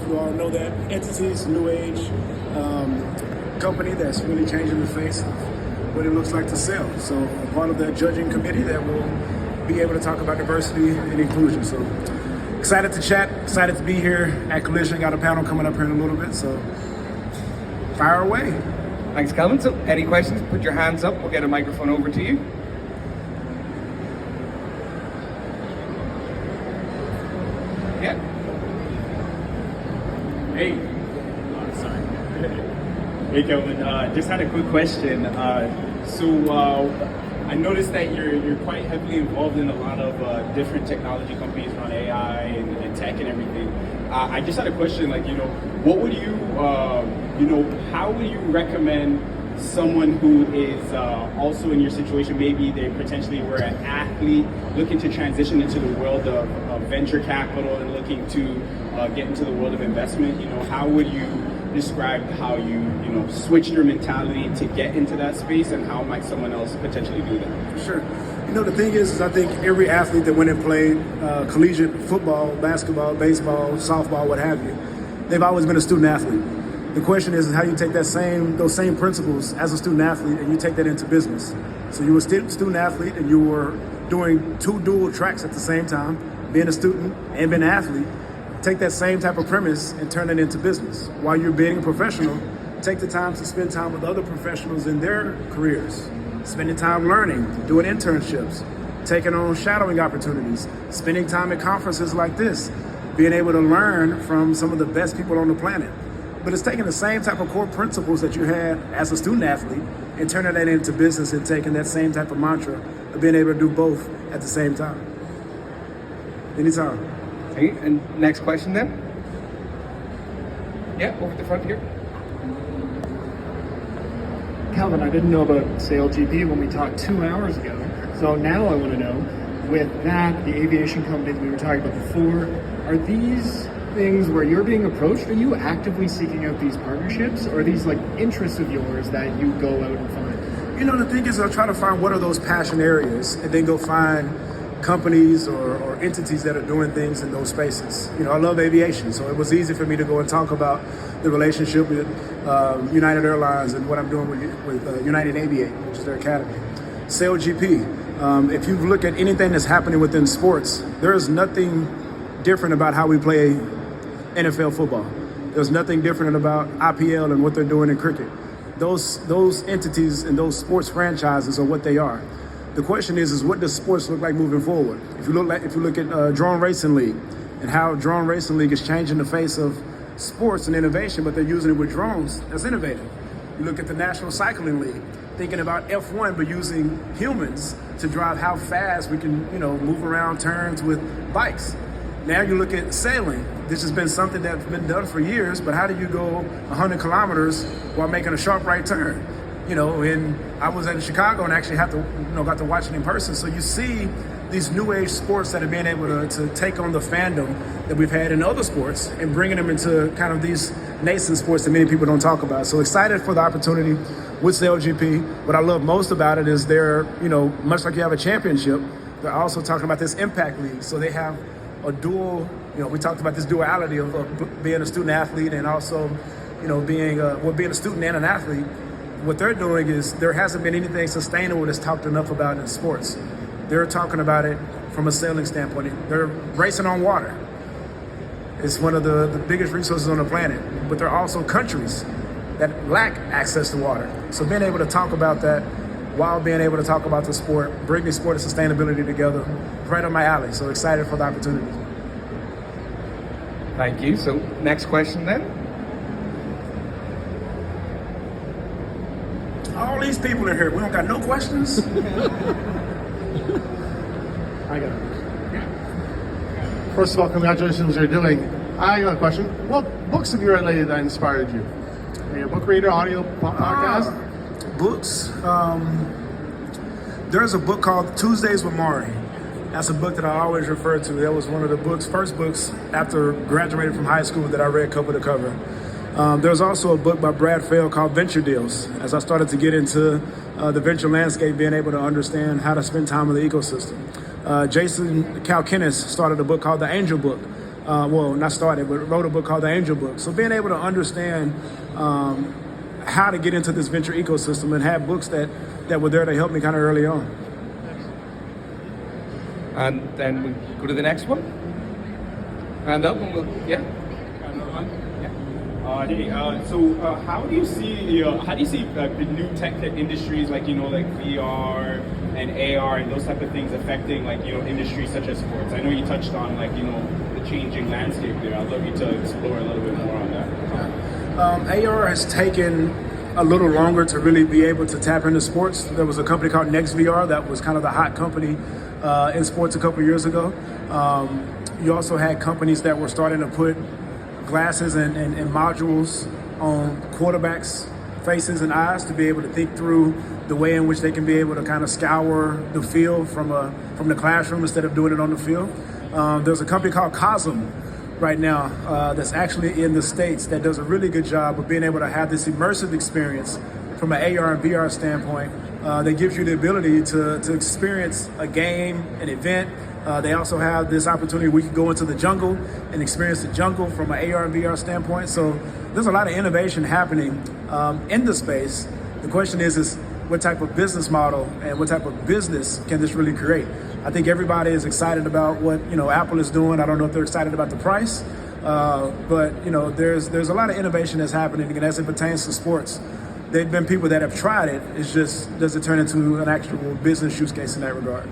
if you all know that entities, new age company that's really changing the face of what it looks like to sell. So I'm part of that judging committee that will be able to talk about diversity and inclusion. So excited to chat, excited to be here at Collision. Got a panel coming up here in a little bit, so fire away. Thanks, Kelvin. So any questions, put your hands up. We'll get a microphone over to you. Yeah. Hey. Sorry. Hey, Kelvin. Just had a quick question. I noticed that you're quite heavily involved in a lot of different technology companies around AI and tech and everything. I just had a question, what would you, how would you recommend someone who is also in your situation, maybe they potentially were an athlete looking to transition into the world of venture capital and looking to get into the world of investment, how would you describe how you switched your mentality to get into that space, and how might someone else potentially do that? For sure. The thing is I think every athlete that went and played collegiate football, basketball, baseball, softball, what have you, they've always been a student athlete. The question is how you take those same principles as a student athlete and you take that into business. So you were a student athlete and you were doing two dual tracks at the same time, being a student and being an athlete. Take that same type of premise and turn it into business. While you're being a professional, take the time to spend time with other professionals in their careers, spending time learning, doing internships, taking on shadowing opportunities, spending time at conferences like this, being able to learn from some of the best people on the planet. But it's taking the same type of core principles that you had as a student athlete and turning that into business and taking that same type of mantra of being able to do both at the same time. Anytime. Okay, and next question then. Yeah, over at the front here. Kelvin, I didn't know about SailGP when we talked 2 hours ago. So now I want to know, with that, the aviation company that we were talking about before, are these things where you're being approached? Are you actively seeking out these partnerships, or are these like interests of yours that you go out and find? The thing is I'll try to find what are those passion areas and then go find companies or entities that are doing things in those spaces. I love aviation, so it was easy for me to go and talk about the relationship with United Airlines and what I'm doing with United Aviate, which is their academy. SailGP, if you look at anything that's happening within sports, there is nothing different about how we play NFL football. There's nothing different about IPL and what they're doing in cricket. Those entities and those sports franchises are what they are. The question is what does sports look like moving forward? If you look at Drone Racing League and how Drone Racing League is changing the face of sports and innovation, but they're using it with drones, that's innovative. You look at the National Cycling League, thinking about F1, but using humans to drive how fast we can, move around turns with bikes. Now you look at sailing. This has been something that's been done for years, but how do you go 100 kilometers while making a sharp right turn? And I was in Chicago and actually got to watch it in person. So you see these new age sports that are being able to take on the fandom that we've had in other sports and bringing them into kind of these nascent sports that many people don't talk about. So excited for the opportunity with SailGP. What I love most about it is they're, much like you have a championship, they're also talking about this impact league. So they have a dual, we talked about this duality of being a student athlete and also, being a student and an athlete. What they're doing is there hasn't been anything sustainable that's talked enough about in sports. They're talking about it from a sailing standpoint. They're racing on water. It's one of the biggest resources on the planet, but there are also countries that lack access to water. So being able to talk about that while being able to talk about the sport, bringing sport and sustainability together, right on my alley. So excited for the opportunity. Thank you. So next question then. All these people in here, we don't got no questions? I got it. First of all, congratulations on what you're doing. I got a question. What books have you read lately that inspired you? Are you a book reader, audio, podcast? Books. There's a book called Tuesdays with Maury. That's a book that I always refer to. That was one of the first books after graduating from high school that I read cover to cover. There's also a book by Brad Fell called Venture Deals. As I started to get into the venture landscape, being able to understand how to spend time in the ecosystem. Jason Calkinis started a book called The Angel Book. well, not started, but wrote a book called The Angel Book. So being able to understand how to get into this venture ecosystem and have books that were there to help me kind of early on. And then we go to the next one. Hand up and we'll, yeah. Another one? Yeah. So how do you see the new tech industries like like VR and AR and those type of things affecting like industries such as sports? I know you touched on like the changing landscape there. I'd love you to explore a little bit more on that. AR has taken a little longer to really be able to tap into sports. There was a company called NextVR that was kind of the hot company in sports a couple years ago. You also had companies that were starting to put glasses and modules on quarterbacks' faces and eyes to be able to think through the way in which they can be able to kind of scour the field from the classroom instead of doing it on the field. There's a company called Cosm right now that's actually in the States that does a really good job of being able to have this immersive experience from an AR and VR standpoint that gives you the ability to experience a game, an event. They also have this opportunity we can go into the jungle and experience the jungle from an AR and VR standpoint. So there's a lot of innovation happening in the space. The question is what type of business model and what type of business can this really create? I think everybody is excited about what Apple is doing. I don't know if they're excited about the price, but there's a lot of innovation that's happening, and as it pertains to sports, there've been people that have tried it. It's just, does it turn into an actual business use case in that regard?